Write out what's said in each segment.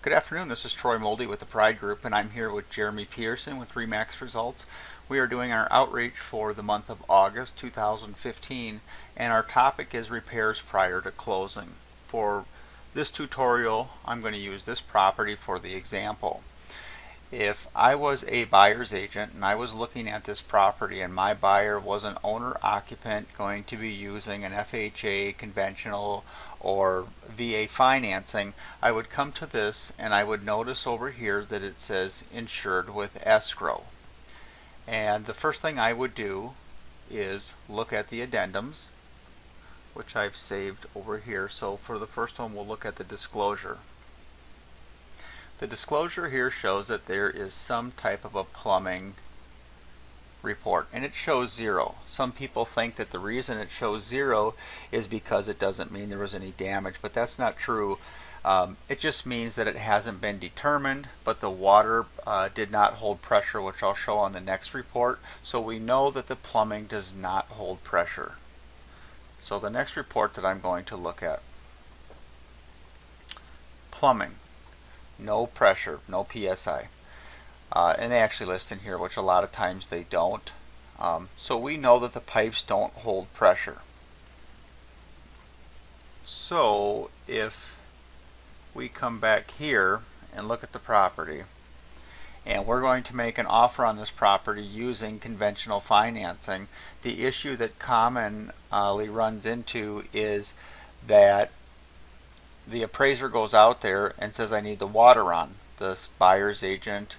Good afternoon, this is Troy Moldy with the Pride Group, and I'm here with Jeremy Pearson with Remax Results. We are doing our outreach for the month of August 2015, and our topic is repairs prior to closing. For this tutorial, I'm going to use this property for the example. If I was a buyer's agent and I was looking at this property and my buyer was an owner-occupant going to be using an FHA conventional or VA financing, I would come to this and I would notice over here that it says insured with escrow. And the first thing I would do is look at the addendums, which I've saved over here. So for the first one, we'll look at the disclosure. The disclosure here shows that there is some type of a plumbing report, and it shows 0. Some people think that the reason it shows 0 is because it doesn't mean there was any damage, but that's not true. It just means that it hasn't been determined, but the water did not hold pressure, which I'll show on the next report. So we know that the plumbing does not hold pressure. So the next report that I'm going to look at, plumbing. No pressure, no PSI. And they actually list in here, which a lot of times they don't. So we know that the pipes don't hold pressure. So if we come back here and look at the property, and we're going to make an offer on this property using conventional financing, the issue that commonly runs into is that the appraiser goes out there and says, I need the water on. The buyer's agent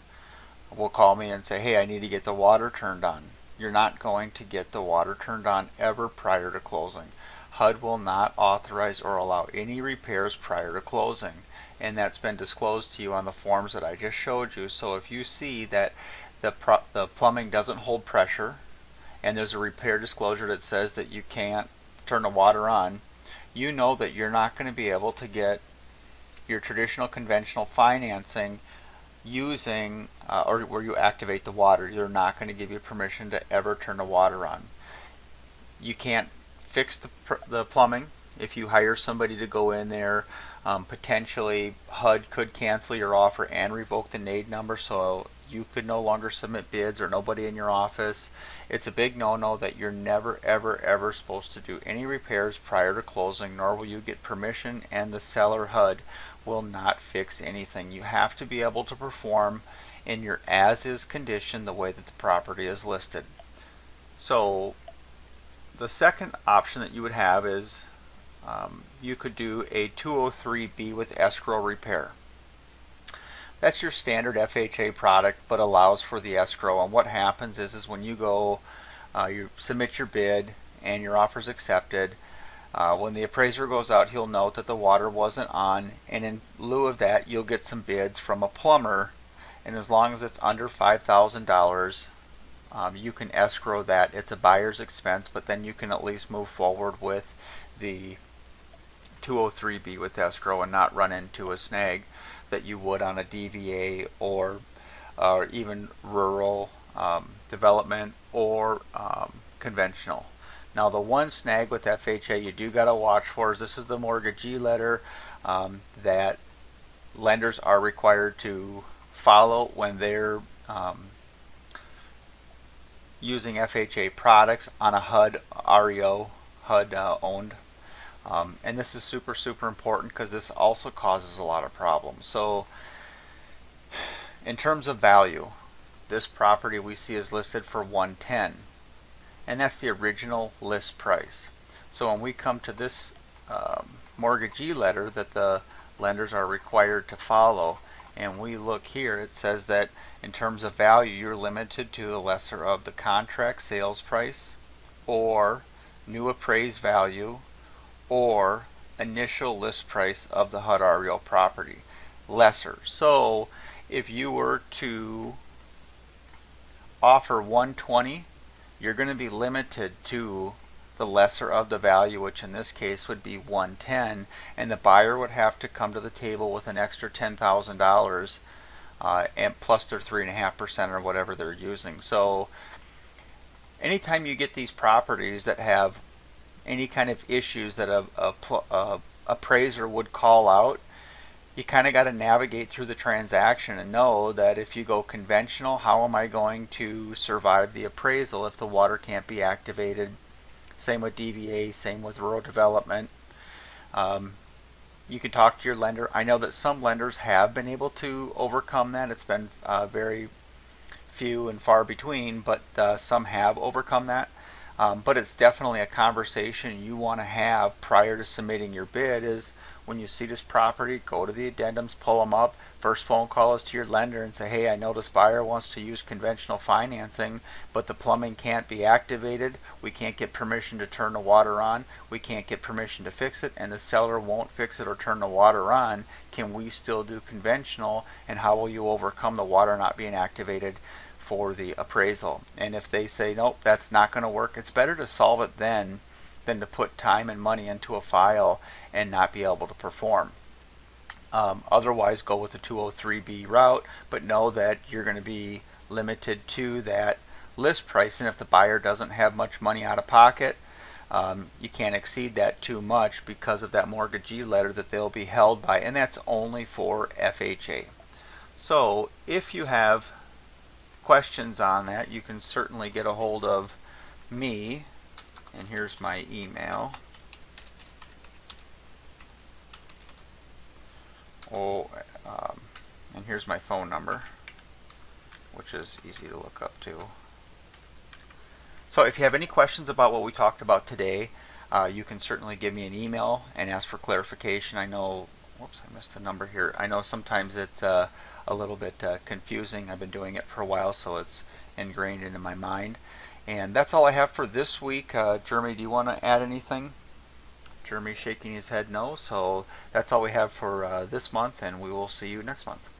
will call me and say, hey, I need to get the water turned on. You're not going to get the water turned on ever prior to closing. HUD will not authorize or allow any repairs prior to closing, and that's been disclosed to you on the forms that I just showed you. So if you see that the plumbing doesn't hold pressure and there's a repair disclosure that says that you can't turn the water on, you know that you're not going to be able to get your traditional conventional financing using or where you activate the water. They're not going to give you permission to ever turn the water on. You can't fix the plumbing. If you hire somebody to go in there, potentially HUD could cancel your offer and revoke the NAID number, so you could no longer submit bids or nobody in your office. It's a big no-no that you're never ever supposed to do any repairs prior to closing, nor will you get permission, and the seller HUD will not fix anything. You have to be able to perform in your as-is condition the way that the property is listed. So the second option that you would have is you could do a 203B with escrow repair. That's your standard FHA product, but allows for the escrow. And what happens is when you go, you submit your bid and your offer is accepted. When the appraiser goes out, he'll note that the water wasn't on, and in lieu of that, you'll get some bids from a plumber. And as long as it's under $5,000, you can escrow that. It's a buyer's expense, but then you can at least move forward with the 203B with escrow and not run into a snag that you would on a DVA or even rural development or conventional. Now the one snag with FHA you do got to watch for is this is the mortgagee letter that lenders are required to follow when they're using FHA products on a HUD REO, HUD owned. And this is super important because this also causes a lot of problems. So in terms of value, this property we see is listed for $110, and that's the original list price. So when we come to this mortgagee letter that the lenders are required to follow, and we look here, it says that in terms of value, you're limited to the lesser of the contract sales price or new appraised value or initial list price of the HUD REO property. Lesser. So if you were to offer $120, you're going to be limited to the lesser of the value, which in this case would be $110, and the buyer would have to come to the table with an extra $10,000 and plus their 3.5% or whatever they're using. So anytime you get these properties that have any kind of issues that a appraiser would call out, you kind of got to navigate through the transaction and know that if you go conventional, how am I going to survive the appraisal if the water can't be activated? Same with DVA, same with rural development. You can talk to your lender. I know that some lenders have been able to overcome that. It's been very few and far between, but some have overcome that. But it's definitely a conversation you want to have prior to submitting your bid. Is when you see this property, go to the addendums, pull them up. First phone call is to your lender and say, hey, I know this buyer wants to use conventional financing, but the plumbing can't be activated. We can't get permission to turn the water on. We can't get permission to fix it, and the seller won't fix it or turn the water on. Can we still do conventional, and how will you overcome the water not being activated for the appraisal? And if they say, nope, that's not going to work, it's better to solve it then than to put time and money into a file and not be able to perform. Otherwise, go with the 203B route, but know that you're going to be limited to that list price, and if the buyer doesn't have much money out of pocket, you can't exceed that too much because of that mortgagee letter that they'll be held by, and that's only for FHA. So if you have questions on that, you can certainly get a hold of me, and here's my email. And here's my phone number, which is easy to look up too. So if you have any questions about what we talked about today, you can certainly give me an email and ask for clarification. I know, whoops, I missed a number here. I know sometimes it's a little bit confusing. I've been doing it for a while, so it's ingrained into my mind. And that's all I have for this week. Jeremy, do you want to add anything? Jeremy's shaking his head no. So that's all we have for this month, and we will see you next month.